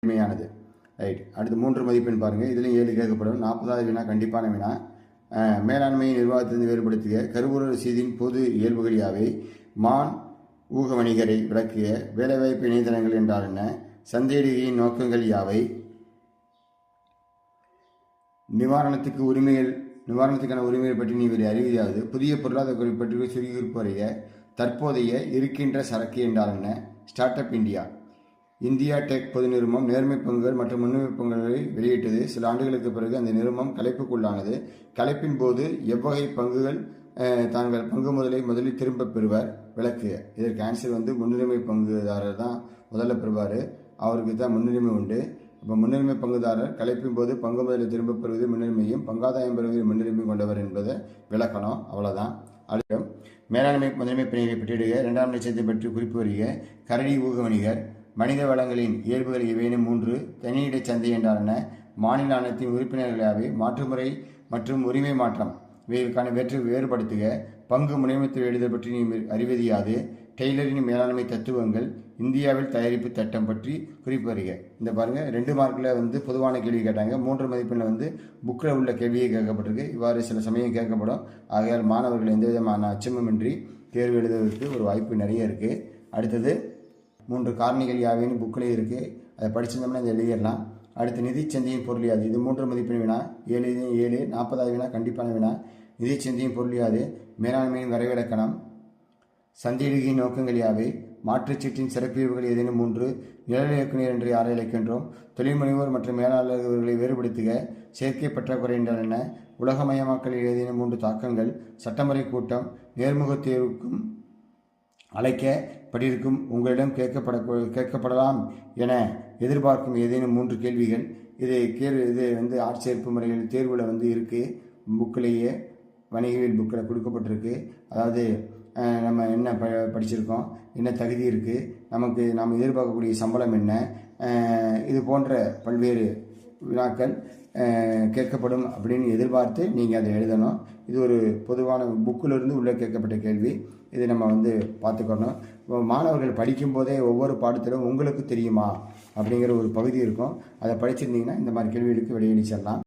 உண்மையானது. ரைட். அடுத்து 3 மதிப்பெண் பாருங்கள். இதில் 7 கேட்கப்படும். 40வது வினா கண்டிப்பான வினா. மேலாண்மையை நிர்வாகத்திலிருந்து வேறுபடுத்திய கருவூல ரசீதின் பொது இயல்புகள் யாவை? மான் ஊக வணிகரை விளக்கிய வேலைவாய்ப்பு இணையதளங்கள் என்றால் என்ன? சந்தையிடுகையின் நோக்கங்கள் யாவை? நிவாரணத்துக்கான உரிமைகள் பற்றி நீங்கள் அறிவதாவது. புதிய பொருளாதார குறிப்பு பற்றி சுருக்கி வரைய. தற்போதைய இருக்கின்ற சரக்கு என்றால் என்ன? Start up India. India tech பொது நிறுவனம் நேர்மை பங்குகள் மற்றும் முன்னுரிமை பங்குகளை வெளியிட்டது. சில ஆண்டுகளுக்கு பிறகு அந்த நிறுவனம் கலைப்புக்குள்ளானது. கலைப்பின் போது எவ்வகை பங்குகள் தாங்கள் பங்கு முதலில் திரும்ப பெறுவார்? விளக்கு. இதற்கு ஆன்சர் முன்னுரிமை பங்குதாரர் தான் முதல்ல பெறுவார். அவருக்கு தான் முன்னுரிமை உண்டு. இப்போ முன்னுரிமை பங்குதாரர் கலைப்பின் போது பங்கு முதலை திரும்ப பெறுவது முன்னுரிமையும் பங்காதாயம் பெறுவது முன்னுரிமை கொண்டவர் என்பதை விளக்கணும். அவ்வளோதான். அடுத்த மேலாண்மை முதன்மை பணிகளை பற்றியிடுக. 2ஆம் லட்சத்தை பற்றி குறிப்பு வருக. கரடி ஊக வணிகர். மனித வளங்களின் இயல்புகள் இவையேனும் 3. தனியிட சந்தை என்றால் என்ன? மாநில ஆணையத்தின் உறுப்பினர்களாகவே மாற்றுமுறை மற்றும் உரிமை மாற்றம் இவைகளுக்கான வேறுபடுத்துக. பங்கு முனைமத்துவ எழுதல் பற்றி நீ அறிவது யாது? டெய்லரின் மேலாண்மை தத்துவங்கள். இந்தியாவில் தயாரிப்பு சட்டம் பற்றி குறிப்பு வருக. இந்த பாருங்கள், 2 மார்க்கில் பொதுவான கேள்வி கேட்டாங்க. 3 மதிப்பெண்ணில் புக்கில் உள்ள கேள்வியை கேட்கப்பட்டிருக்கு. இவ்வாறு சில சமயம் கேட்கப்படும். ஆகையால் மாணவர்கள் எந்த விதமான அச்சமுமின்றி தேர்வு எழுதுவதற்கு ஒரு வாய்ப்பு நிறைய இருக்குது. அடுத்தது 3 காரணிகள் யாவைன்னு புக்கில் இருக்குது. அதை படிச்சிருந்தோம்னா இதை எழுதிடலாம். அடுத்து நிதிச்சந்தையின் பொருள் யாது? இது 3 மதிப்பெண் வினா. 7 40வது வினா கண்டிப்பான வினா. நிதிச்சந்தையின் பொருள் யாது? மேலாண்மையின் வரைவிலக்கணம். சந்தையிடுகையின் நோக்கங்கள் யாவை? மாற்றுச்சீட்டின் சிறப்பியல்புகள் ஏதேனும் 3. நிழல் இயக்குநர் என்று யாரை அழைக்கின்றோம்? தொழில் முனைவோர் மற்றும் மேலாளர்களை வேறுபடுத்துக. செயற்கை பற்றாக்குறை என்றால் என்ன? உலகமயமாக்கலில் ஏதேனும் 3 தாக்கங்கள். சட்டமுறை கூட்டம். நேர்முக தேர்வுக்கும் அழைக்கப்பட்டிருக்கும் உங்களிடம் கேட்கப்படலாம் என எதிர்பார்க்கும் ஏதேனும் 3 கேள்விகள். இது ஆட்சேர்ப்பு முறைகள் தேர்வில் இருக்குது. புக்கிலேயே வணிகவியல் புக்கில் கொடுக்கப்பட்டிருக்கு. அதாவது நம்ம என்ன படிச்சிருக்கோம், என்ன தகுதி இருக்குது, நாம் எதிர்பார்க்கக்கூடிய சம்பளம் என்ன, இது போன்ற பல்வேறு வினாக்கள் கேட்கப்படும் அப்படின்னு எதிர்பார்த்து நீங்கள் அதை எழுதணும். இது ஒரு பொதுவான புக்கிலிருந்து உள்ளே கேட்கப்பட்ட கேள்வி. இதை நம்ம பார்த்துக்கணும். மாணவர்கள் படிக்கும்போதே ஒவ்வொரு பாடத்திலும் உங்களுக்கு தெரியுமா அப்படிங்கிற ஒரு பகுதி இருக்கும். அதை படிச்சிருந்தீங்கன்னா இந்த மாதிரி கேள்விகளுக்கு விடையளிச்சிடலாம்.